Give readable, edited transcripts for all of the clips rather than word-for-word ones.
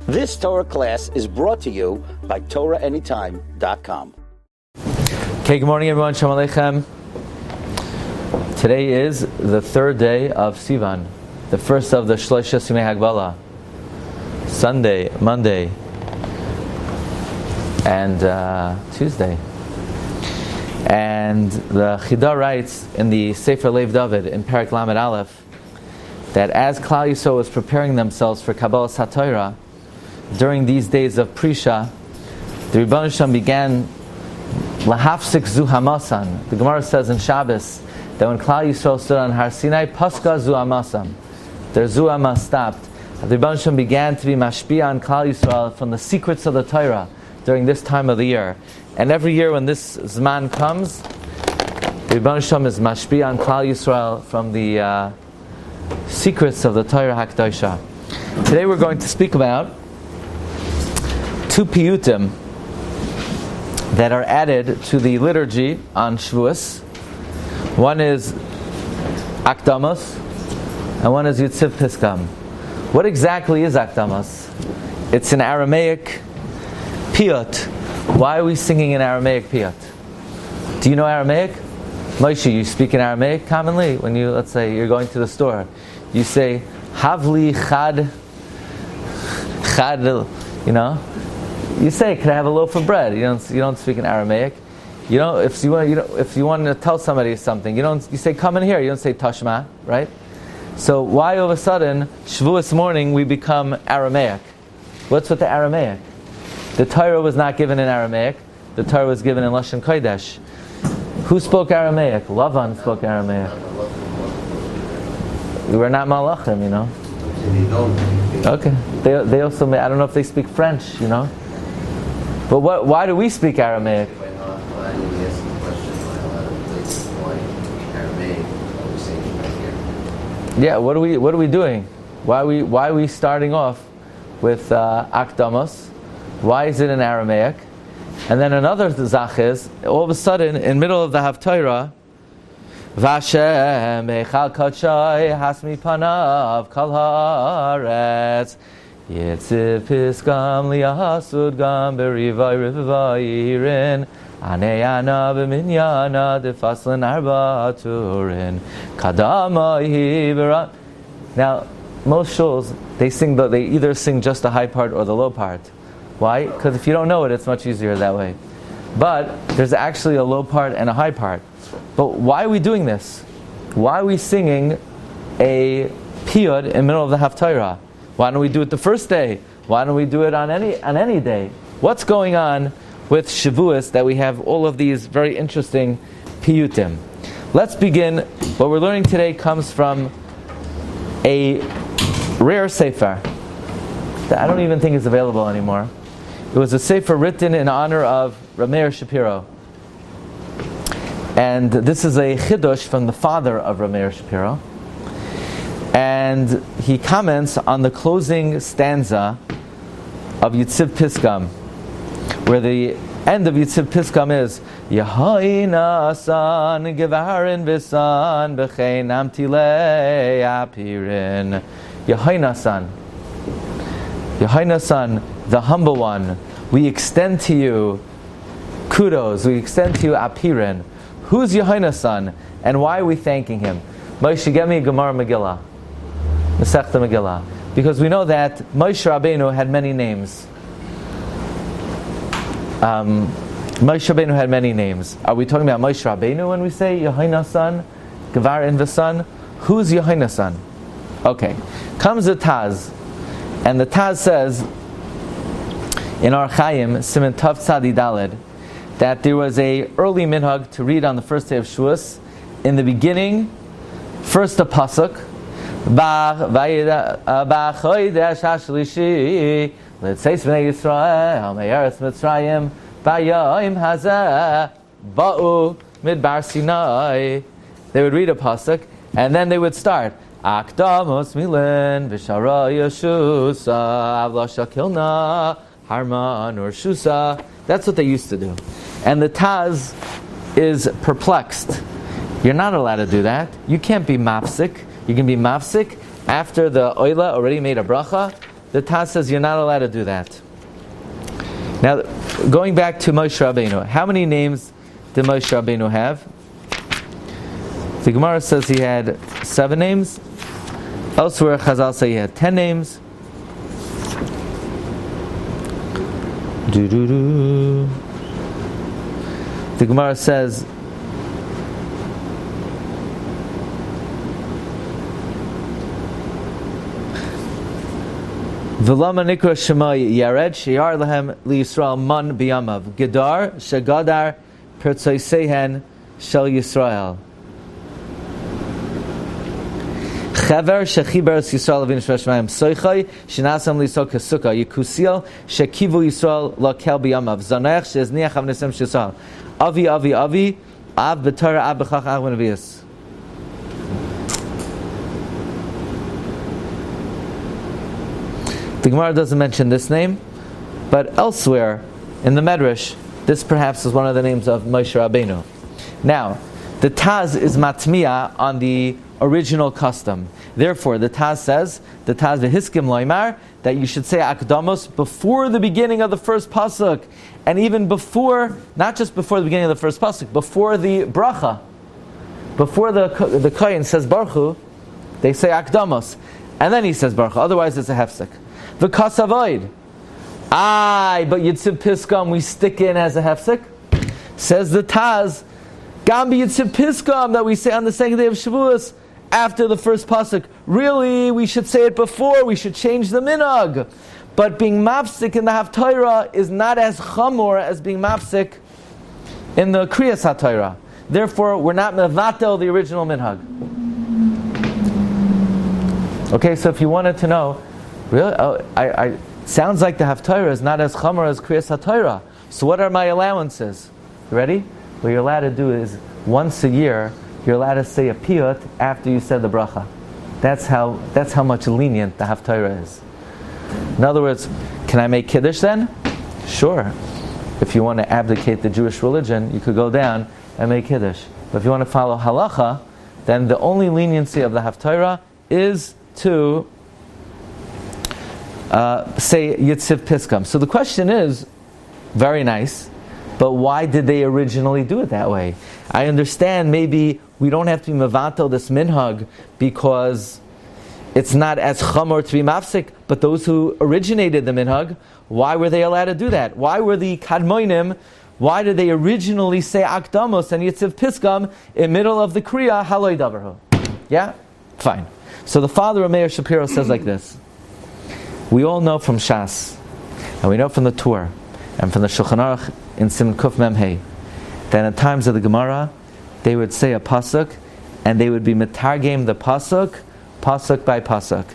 This Torah class is brought to you by TorahAnytime.com. Okay, good morning everyone, Shalom Aleichem. Today is the third day of Sivan, the first of the Shloisha Simei Hagbala. Sunday, Monday, and Tuesday. And the Chidah writes in the Sefer Lev David in Perek Lamed Aleph that as Klal Yisrael was preparing themselves for Kabbalas HaTorah during these days of Prisha, the Rebbeinu Shem began Lahafsik Zu Hamasan. The Gemara says in Shabbos that when Klal Yisrael stood on Har Sinai, Paska Zu Hamasam, their Zu Hamas stopped. The Rebbeinu Shem began to be mashpia on Klal Yisrael from the secrets of the Torah during this time of the year. And every year when this Zman comes, the Rebbeinu Shem is mashpia on Klal Yisrael from the secrets of the Torah HaKadoshah. Today we're going to speak about two piyutim that are added to the liturgy on Shavuos. One is Akdamut, and one is Yetziv Pisgam. What exactly is Akdamut? It's an Aramaic piyut. Why are we singing in Aramaic piyut? Do you know Aramaic? Moshe, you speak in Aramaic commonly when you, let's say, you're going to the store. You say, Havli chad, you know? You say, can I have a loaf of bread? You don't speak in Aramaic. You know, if you want to tell somebody something, you say, come in here. You don't say tashma, right? So why all of a sudden, Shavuos morning, we become Aramaic? What's with the Aramaic? The Torah was not given in Aramaic. The Torah was given in Lashon Kodesh. Who spoke Aramaic? Lavan spoke Aramaic. We were not Malachim, you know. Okay. They also, I don't know if they speak French, you know. But why do we speak Aramaic? Yeah, what are we doing? Why are we starting off with Akdamos? Why is it in Aramaic? And then another zach is, all of a sudden, in middle of the Haftarah, Vashem Echal Kachai Hasmi Panav Kal Haaretz Yetziv Pisgam Liasud Gam Berivai Rivai Yirin Aneyana B'minyana Defaslin Arba Turin Kadama Hiberat. Now, most shuls, they either sing just the high part or the low part. Why? Because if you don't know it, it's much easier that way. But there's actually a low part and a high part. But why are we doing this? Why are we singing a piyut in the middle of the Haftarah? Why don't we do it the first day? Why don't we do it on any day? What's going on with Shavuos that we have all of these very interesting piyutim? Let's begin. What we're learning today comes from a rare sefer that I don't even think is available anymore. It was a sefer written in honor of Rabbi Meir Shapiro. And this is a chidush from the father of Rabbi Meir Shapiro. And he comments on the closing stanza of Yetziv Pisgam, where the end of Yetziv Pisgam is Yehoinasan Gevarin Bisan B'chein Amtilei Apirin. Yehoinasan, the humble one, we extend to you kudos, we extend to you apirin. Who's Yehoinasan, and why are we thanking him? Moshe, get me a Gemara Megillah, Masechta Megillah, because we know that Moshe Rabbeinu had many names. Moshe Rabbeinu had many names. Are we talking about Moshe Rabbeinu when we say Yehoinasan, Gevar in V'san? Who's Yehoinasan? Okay, comes the Taz, and the Taz says in our Chaim, Siman Tav Tzadi Daled, that there was a early minhag to read on the first day of Shavuos. In the beginning, first a pasuk, Ba'chodesh hashlishi, L'tzeis b'nei Yisrael, Me'eretz Mitzrayim, Ba'yom hazeh, Ba'u midbar Sinai. They would read a pasuk, and then they would start Akdamut milin v'shara yeshusa avla shakilna harman or shusa. That's what they used to do. And the Taz is perplexed. You're not allowed to do that. You can't be mafsik. You can be mafsik after the oila already made a bracha, the Taz says you're not allowed to do that. Now, going back to Moshe Rabbeinu, how many names did Moshe Rabbeinu have? The Gemara says he had 7 names. Elsewhere, Chazal say he had 10 names. The Gemara says V'lama nikra shema yared sheyar lahem liyisrael man biyamav gedar shegadar pertzoisehen shel Yisrael Chaver shechiber Yisrael avinu shvashmayim soichai shenasam lisok kesuka yikusil shekivu Yisrael lakel biyamav zanech shezniach avnesem shesal avi av b'torah av b'chach av v'nevius. The Gemara doesn't mention this name, but elsewhere in the Medrash, this perhaps is one of the names of Moshe Rabbeinu. Now, the Taz is matmiya on the original custom. Therefore, the Taz says, the Taz v'hiskim loymar, that you should say Akdamut before the beginning of the first pasuk, and even before, not just before the beginning of the first pasuk, before the bracha, before the kohen says Baruch Hu, they say Akdamut, and then he says Baruch Hu. Otherwise, it's a hefsek. V'kasavoid. But Yetziv Pisgam we stick in as a hefsek. Says the Taz, Gambi Yetziv Pisgam that we say on the second day of Shavuos after the first pasuk. Really, we should say it before. We should change the minhag. But being mafsik in the Haftarah is not as chamor as being mafsik in the Kriyas HaTorah. Therefore, we're not mevatel the original minhag. Okay, so if you wanted to know, really, sounds like the Haftarah is not as chamor as Kriyas HaTorah. So what are my allowances? You ready? What you're allowed to do is once a year you're allowed to say a piyut after you said the bracha. That's how much lenient the Haftarah is. In other words, can I make kiddush then? Sure. If you want to abdicate the Jewish religion, you could go down and make kiddush. But if you want to follow halacha, then the only leniency of the Haftarah is to say Yetziv Pisgam. So the question is, very nice, but why did they originally do it that way? I understand maybe we don't have to be mevatel this minhag because it's not as chamor to be mafsik, but those who originated the minhag, why were they allowed to do that? Why were the kadmoinim, why did they originally say Akdamos and Yetziv Pisgam in middle of the Kriya, haloi davarhu? Yeah? Fine. So the father of Meir Shapiro says like this. We all know from Shas, and we know from the Tur, and from the Shulchan Aruch in Siman Kuf Mem Hey, that in times of the Gemara, they would say a pasuk, and they would be metargem the pasuk by pasuk.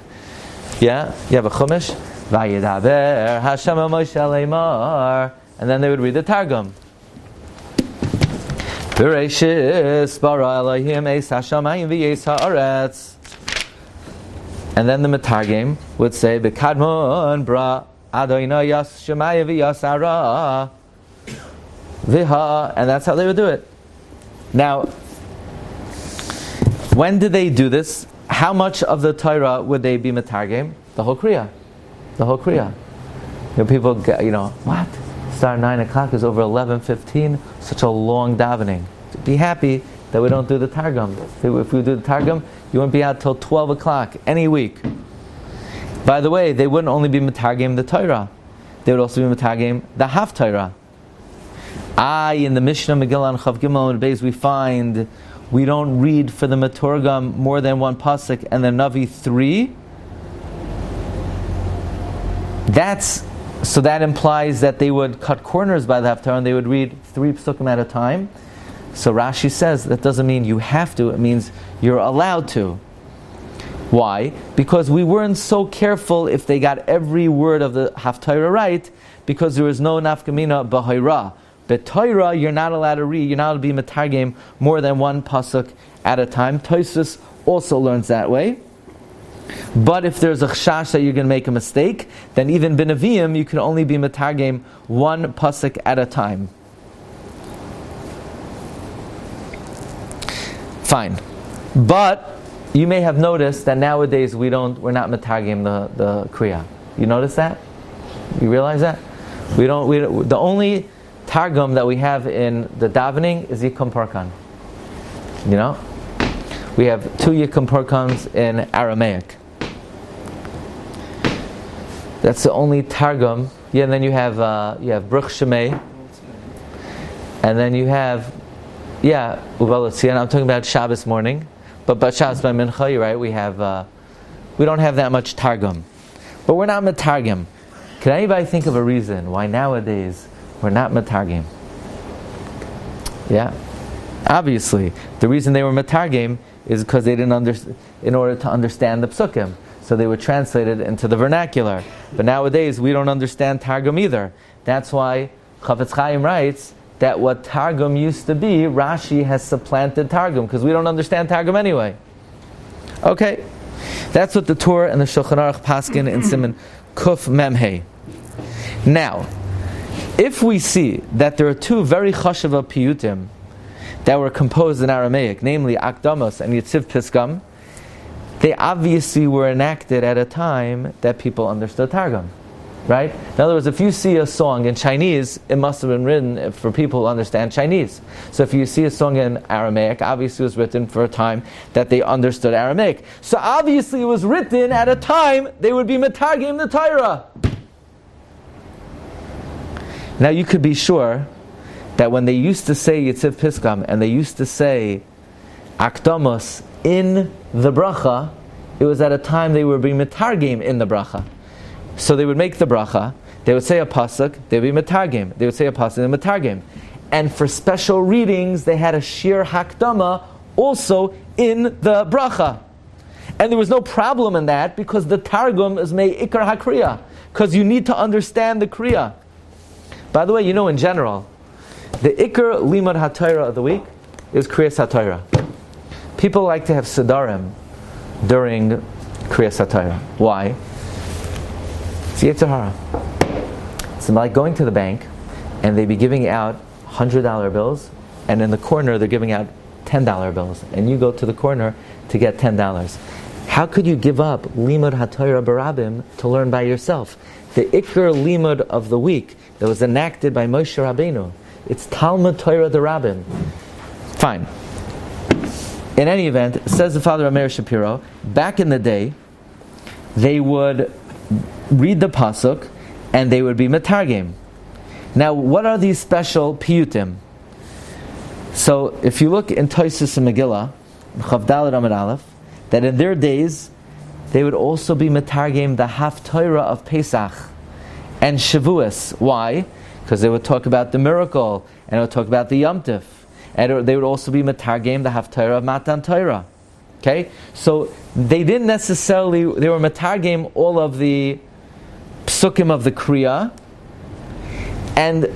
Yeah? You have a chumash, Vayidaber Hashem el Moshe leimar, and then they would read the Targum. Bereshis bara Elohim eis hashamayim v'yeis haaretz. And then the metargem would say, "B'kadmon bra Adonai yas shemaya v'yas ara v'ha," and that's how they would do it. Now, when did they do this? How much of the Torah would they be metargem? The whole Kriya. The whole Kriya. People get, what? Start 9 o'clock is over 11:15. Such a long davening. Be happy that we don't do the Targum. If we do the Targum, you wouldn't be out till 12 o'clock any week. By the way, they wouldn't only be metargem the Torah. They would also be metargem the Haftarah. In the Mishnah Megillah and Chav Gimel and Beis we find we don't read for the Metorgam more than one pasuk and the Navi 3. So that implies that they would cut corners by the Haftarah and they would read 3 psukim at a time. So Rashi says that doesn't mean you have to, it means you're allowed to. Why? Because we weren't so careful if they got every word of the Haftarah right, because there was no nafkamina b'hoira. But Torah, you're not allowed to read, you're not allowed to be metargem more than one pasuk at a time. Tosfos also learns that way. But if there's a chashash that you're going to make a mistake, then even b'neviim, you can only be metargem one pasuk at a time. Fine. But you may have noticed that nowadays we're not metargem the Kriya. You notice that? You realize that? We don't. The only targum that we have in the davening is Yikum Parkan. You know, we have 2 Yikum Parkans in Aramaic. That's the only targum. Yeah, and then you have Bruch Shemay, and then you have Uval Etzion. I'm talking about Shabbos morning, but Shabbos by Mincha, you're right. We don't have that much targum, but we're not metargim. Can anybody think of a reason why nowadays we're not metargim? Yeah, obviously the reason they were metargim is because they didn't in order to understand the psukim, so they were translated into the vernacular. But nowadays we don't understand targum either. That's why Chafetz Chaim writes that what targum used to be, Rashi has supplanted targum because we don't understand targum anyway. Okay, that's what the Torah and the Shulchan Aruch paskin in Siman Kuf Memhei. Now, if we see that there are 2 very chashava piyutim that were composed in Aramaic, namely Akdamut and Yetziv Pisgam, they obviously were enacted at a time that people understood Targum, right? In other words, if you see a song in Chinese, it must have been written for people who understand Chinese. So if you see a song in Aramaic, obviously it was written for a time that they understood Aramaic. So obviously it was written at a time they would be metargim the Torah. Now you could be sure that when they used to say Yetziv Pisgam and they used to say Akdamos in the bracha, it was at a time they were being metargim in the bracha. So they would make the bracha, they would say a pasuk, they would be metargim. They would say a pasuk and metargim. And for special readings, they had a shir hakdama also in the bracha. And there was no problem in that because the targum is mei ikar hakriya, because you need to understand the kriya. By the way, in general, the ikar limud haTorah of the week is kriyas haTorah. People like to have sidarim during kriyas haTorah. Why? It's Yetzer Hara. It's like going to the bank and they be giving out $100 bills, and in the corner they're giving out $10 bills, and you go to the corner to get $10. How could you give up limud haTorah barabim to learn by yourself? The ikar limud of the week that was enacted by Moshe Rabbeinu, it's Talmud Torah the Rabbim. Fine. In any event, says the father of Meir Shapiro, back in the day, they would read the pasuk and they would be metargim. Now, what are these special piyutim? So, if you look in Tosfos and Megillah, Chav Daled Amud Aleph, that in their days they would also be metargim the Haftorah of Pesach and Shavuos. Why? Because they would talk about the miracle and they would talk about the Yom Tif. And they would also be metargim the Haftorah of Matan Torah. Okay? So they didn't necessarily, they were metargim all of the psukim of the Kriya, and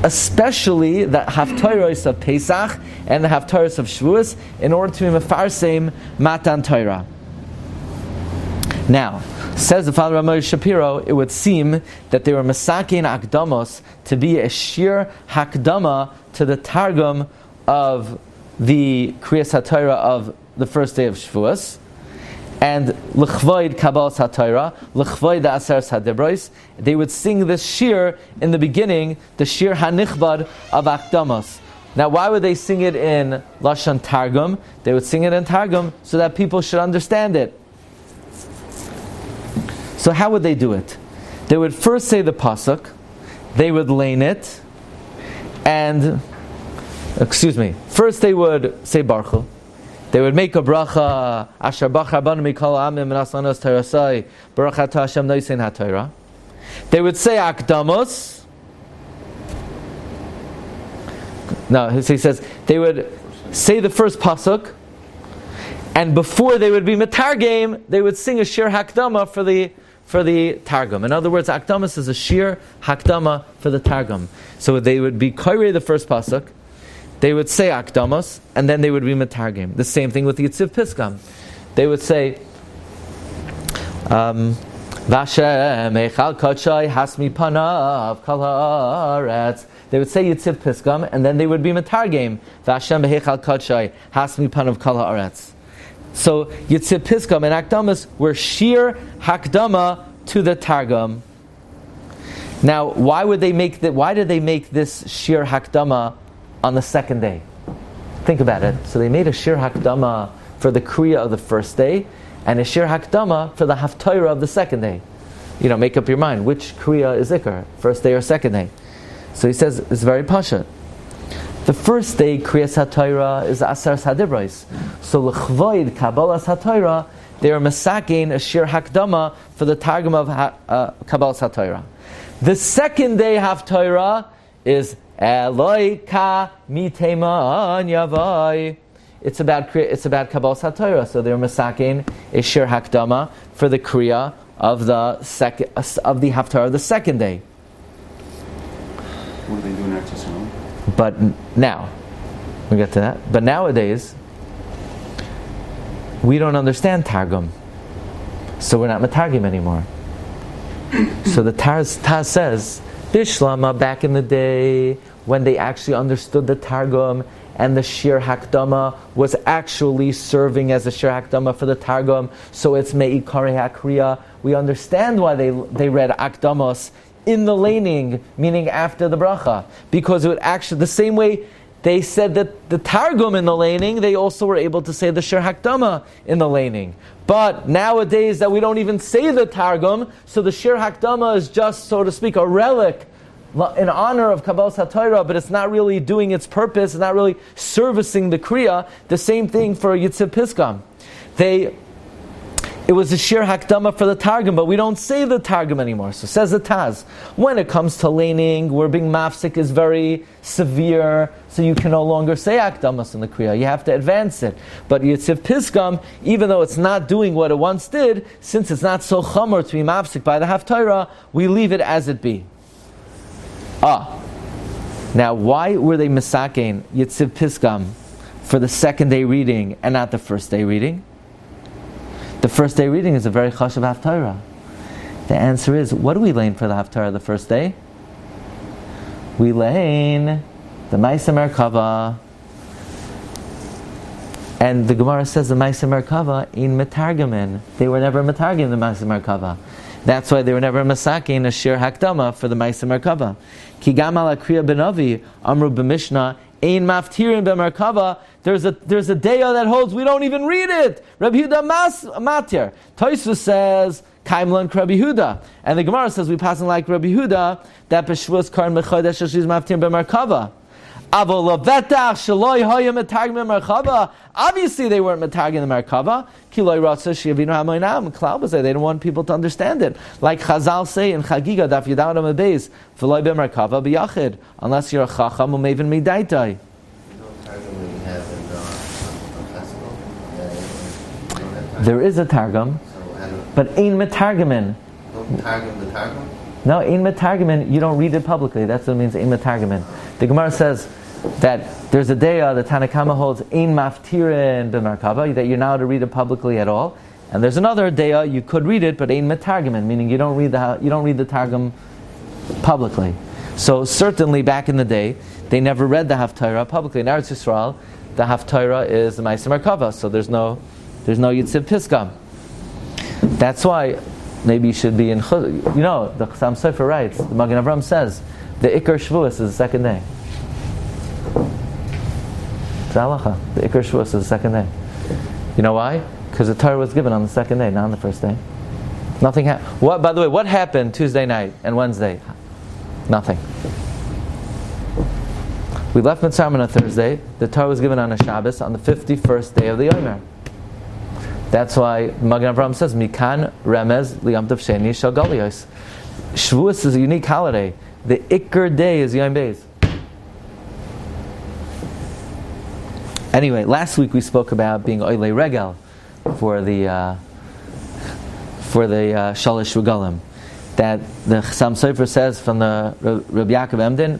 especially the Haftorahs of Pesach and the Haftorahs of Shavuos in order to be mefarsem Matan Torah. Now, says the father of Rabbi Shapiro, it would seem that they were masakin akdamos to be a shir hakdama to the targum of the kriyas haTorah of the first day of Shavuos, and l'chvoid kabbalas haTorah, l'chvoid the aseres hadibros. They would sing this shir in the beginning, the shir hanichbad of akdamos. Now, why would they sing it in lashon targum? They would sing it in targum so that people should understand it. So how would they do it? They would first say the pasuk, they would lane it, and first they would say Baruch Hu. They would make a bracha, Asher Bachar Banu Mikol Amim Nasanos Terasai, Baruch Atah Hashem Noisein HaTorah. They would say Akdamos. No, he says they would say the first pasuk, and before they would be metargim, they would sing a shir hakdama for the targum. In other words, akdamas is a shir hakdama for the targum. So they would be koirei the first pasuk, they would say akdamas, and then they would be metargim. The same thing with the Yetziv Pisgam. They would say Vashem echal kachai hasmi panav kal haaretz. They would say Yetziv Pisgam, and then they would be metargim Vashem echal kachai hasmi panav kal haaretz. So Yetziv Pisgam and Akdamus were sheer hakdama to the Targum. Now, why did they make this sheer hakdama on the second day? Think about it. So they made a sheer hakdama for the kriya of the first day, and a sheer hakdama for the haftarah of the second day. Make up your mind, which kriya is ikar, first day or second day. So he says, it's very pasha. The first day, kriyas haftarah is asar sadibrais. So l'chvoid kabbalas haftarah, they are masakin a sheer hakdama for the targum of kabbalas haftarah. The second day haftarah is Eloi ka mitema yavai. It's about kabbalas haftarah. So they're masakin a sheer hakdama for the kriya of the haftarah of the second day. What do they do in Eretz Yisrael? But now, we get to that. But nowadays, we don't understand Targum, so we're not Matargim anymore. So the Taz says, Bishlama, back in the day, when they actually understood the Targum, and the Shir Hakdama was actually serving as a Shir Hakdama for the Targum, so it's Me'ikari Hakriya. We understand why they read Akdamos in the laning, meaning after the bracha, because it would actually, the same way they said that the Targum in the laning, they also were able to say the Shir Hakdama in the laning. But nowadays that we don't even say the Targum, so the Shir Hakdama is just, so to speak, a relic in honor of Kabbalas HaTorah, but it's not really doing its purpose, it's not really servicing the Kriya. The same thing for Yetziv Pisgam. It was a sheer hakdama for the Targum, but we don't say the Targum anymore. So says the Taz, when it comes to laning, where being mafsik is very severe, so you can no longer say akdamas in the Kriya. You have to advance it. But Yetziv Pisgam, even though it's not doing what it once did, since it's not so chamor to be mafsik by the haftarah, we leave it as it be. Now why were they misakein Yetziv Pisgam for the second day reading and not the first day reading? The first day reading is a very chashuv haftarah. The answer is, what do we lane for the haftarah the first day? We lane the Ma'aseh Merkava. And the Gemara says the Ma'aseh Merkava in Metargamin. They were never Metargim the Ma'aseh Merkava. That's why they were never masakin a shir hakdama for the Ma'aseh Merkava. Ki gam ala kriya benavi amru b'mishnah ein maftirin b'merkava. There's a daya that holds we don't even read it. Rabbi Yehuda matir. Tosfos says kaimlan Rabbi Yehuda, and the Gemara says we passing like Rabbi Yehuda that b'shvuos karin mechodesh she's maftirin b'merkava. Obviously, they weren't metag in the Merkava. They didn't want people to understand it. Like Chazal say in Chagiga, Daf Yudam Abeis, V'loy b'Merkava b'Yachid, unless you're a Chacham u'Mevin Midaitai. There is a Targum, but ein metargamin. No, ein metargamin. You don't read it publicly. That's what it means. Ein metargamin. The Gemara says that there's a daya the Tanakama holds ein maftirin b'merkava, that you're not allowed to read it publicly at all, and there's another daya you could read it but ein metargamin, meaning you don't read the targum publicly. So certainly back in the day they never read the haftarah publicly. In Eretz Yisrael the haftarah is the Ma'aseh Merkava, so there's no Yetziv Pisgam. That's why maybe you should be in the Chassam Sofer writes, the Magen Avram says the Ikar Shavuos is the second day. It's halacha. The Ikar Shavuos is the second day. You know why? Because the Torah was given on the second day, not on the first day. Nothing happened. By the way, what happened Tuesday night and Wednesday? Nothing. We left Mitzrayim on a Thursday. The Torah was given on a Shabbos on the 51st day of the Yomer. That's why Magen Avram says, Mikan remez liyam tov sheni shel galiyos. Shavuos is a unique holiday. The Ikar day is Yom Beis. Anyway, last week we spoke about being oilei regel for the Shalosh Regalim. That the Chassam Sofer says from the Rabbi Yaakov Emden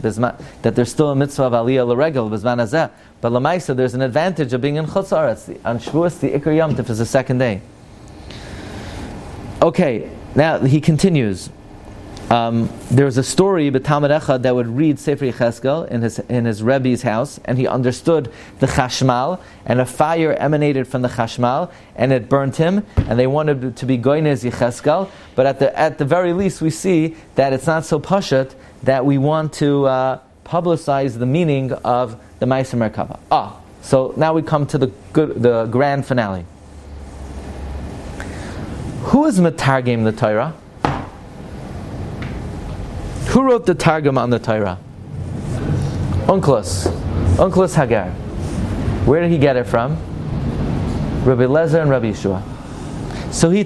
that there's still a mitzvah of aliyah l'regel b'zman hazeh, but l'maisa there's an advantage of being in Chutz Aretz. On Shavuos the Ikar Yom Tov is the second day. Okay, now he continues. There was a story, B'Talmud Echad, that would read Sefer Yecheskel in his Rebbe's house, and he understood the chashmal, and a fire emanated from the chashmal, and it burnt him, and they wanted to be goynez Yecheskel, but at the very least we see that it's not so pashut that we want to publicize the meaning of the Ma'aser Merkava. So now we come to the grand finale. Who is Metargim the Torah? Who wrote the Targum on the Torah? Unclus Hagar. Where did he get it from? Rabbi Lezer and Rabbi Yeshua. So he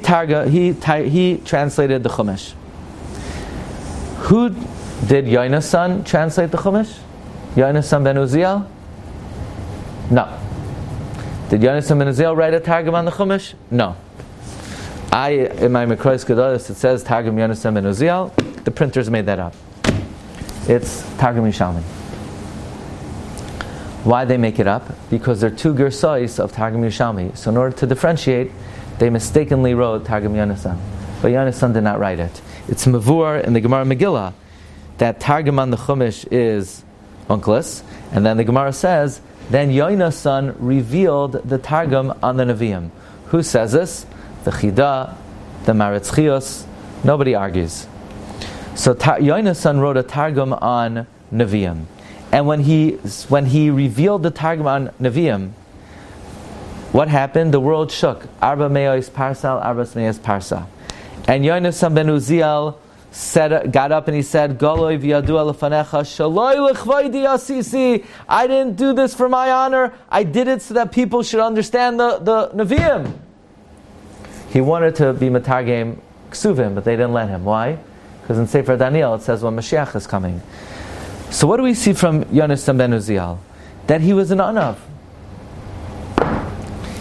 translated the Chumash. Who did Yona's son translate the Chumash? Yona's son ben Uziel? No. Did Yona's son ben Uziel write a Targum on the Chumash? No. In my Mikrois Gedolos, it says Targum Yona's son ben Uziel. The printers made that up. It's Targum Yishalmi. Why they make it up? Because there are two Gersais of Targum Yishalmi. So in order to differentiate, they mistakenly wrote Targum Yonasan. But Yonasan did not write it. It's Mavur in the Gemara Megillah that Targum on the Chumash is Unclus, and then the Gemara says, then Yonasan revealed the Targum on the Nevi'im. Who says this? The Chida, the Maritz Chios. Nobody argues. So Yonasan wrote a Targum on Nevi'im, and when he revealed the Targum on Nevi'im, what happened? The world shook. Arba me'os parsal, arbas me'os parsa, and Yonasan ben Uziel got up and he said, "Goloi v'yadu alefanecha shaloi l'chvaydi asisi." I didn't do this for my honor. I did it so that people should understand the Nevi'im. He wanted to be Metargim Ksuvim, but they didn't let him. Why? Because in Sefer Daniel it says when Mashiach is coming. So what do we see from Yonasan ben Uziel? That he was an anav.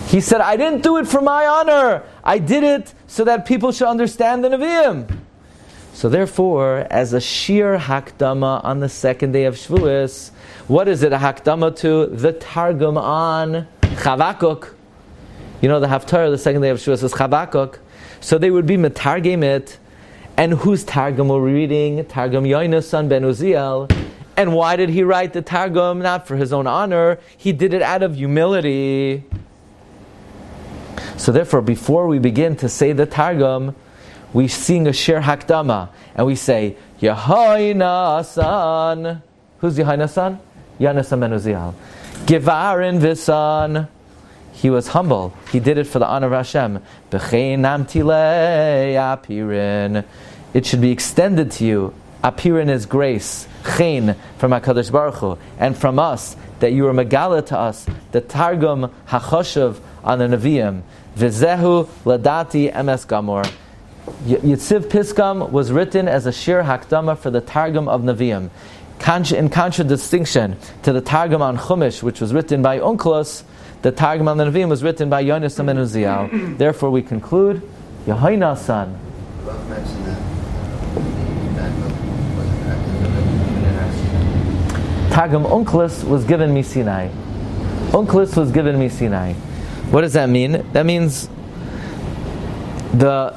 He said, I didn't do it for my honor. I did it so that people should understand the Nevi'im. So therefore, as a shir hakdama on the second day of Shavuos, what is it a hakdama to? The Targum on Chavakuk. You know the Haftarah, the second day of Shavuos is Chavakuk. So they would be Metargim it. And whose Targum were we reading? Targum Yonasan ben Uziel. And why did he write the Targum? Not for his own honor. He did it out of humility. So therefore, before we begin to say the Targum, we sing a shir hakdama. And we say, Yehoinasan. Who's Yehoinasan? Yonasan ben Uziel. Givarin visan. He was humble. He did it for the honor of Hashem. It should be extended to you. Apirin is grace. Chen from HaKadosh Baruch Hu. And from us, that you are megala to us. The Targum HaChoshev on the Nevi'im. V'zehu ladati emes gamor. Yetziv Pisgam was written as a shir hakdama for the Targum of Nevi'im. In contradistinction to the Targum on Chumash, which was written by Unclus, the Targum on the Nevi'im was written by Yonasan ben Uziel. Therefore, we conclude, Yehoinasan. Targum Unclus was given me Sinai. Unclus was given me Sinai. What does that mean? That means the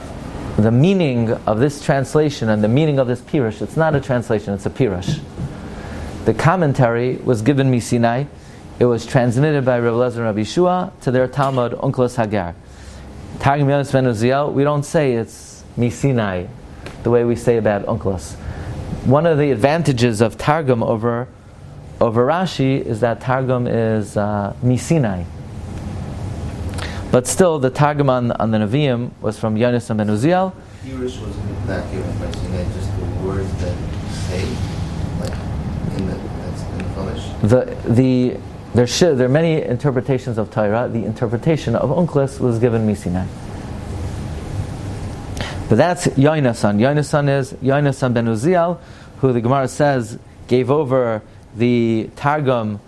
meaning of this translation and the meaning of this pirush. It's not a translation; it's a pirush. The commentary was given me Sinai. It was transmitted by Rabbi Lezer and Rabbi Yeshua to their Talmud, Unclus Hagar. Targum Yonasan ben Uziel, we don't say it's Misinai, the way we say about Unclus. One of the advantages of Targum over Rashi is that Targum is Misinai. But still, the Targum on the Nevi'im was from Yonasan ben Uziel. Pirush was not given by Sinai, just the words that say, like in the Chumash. There are many interpretations of Torah. The interpretation of Unclus was given Misinai. But that's Yonasan. Yonasan is Yonasan ben Uziel, who the Gemara says gave over the Targum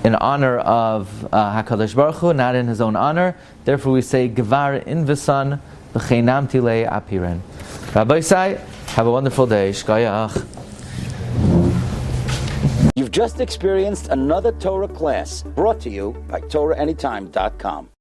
in honor of HaKadosh Baruch Hu, not in his own honor. Therefore we say Gvar in Visan B'cheinam Tilei Apiren. Rabbi Sai, have a wonderful day. Shkayach. You've just experienced another Torah class brought to you by TorahAnytime.com.